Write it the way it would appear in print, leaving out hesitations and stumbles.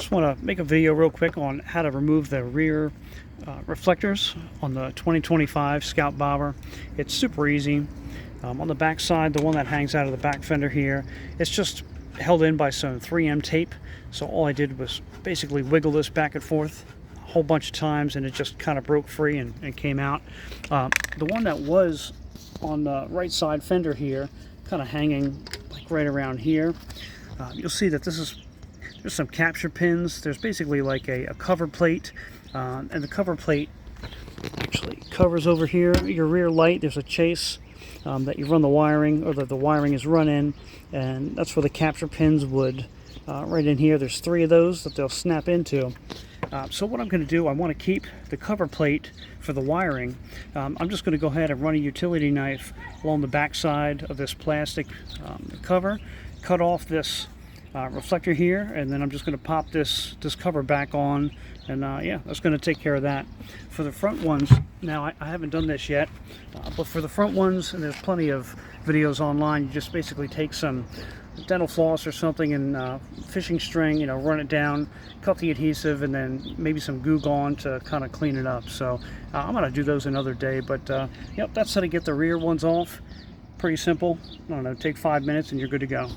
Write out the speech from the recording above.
just want to make a video real quick on how to remove the rear reflectors on the 2025 Scout Bobber. It's super easy. On the back side, the one that hangs out of the back fender here, it's just held in by some 3M tape. So all I did was basically wiggle this back and forth a whole bunch of times, and it just kind of broke free and came out. The one that was on the right side fender here, kind of hanging like right around here, you'll see that there's some capture pins. There's basically like a cover plate, and the cover plate actually covers over here your rear light. There's a chase that you run the wiring, or that the wiring is run in, and that's where the capture pins would right in here. There's 3 of those that they'll snap into. So what I'm going to do, I want to keep the cover plate for the wiring. I'm just going to go ahead and run a utility knife along the back side of this plastic cover, cut off this reflector here, and then I'm just going to pop this cover back on, and yeah, that's going to take care of that. For the front ones, now I haven't done this yet, but for the front ones, and there's plenty of videos online, you just basically take some dental floss or something and fishing string, run it down, cut the adhesive, and then maybe some Goo Gone to kind of clean it up. So I'm going to do those another day, but yep, that's how to get the rear ones off. Pretty simple. I don't know, take 5 minutes and you're good to go.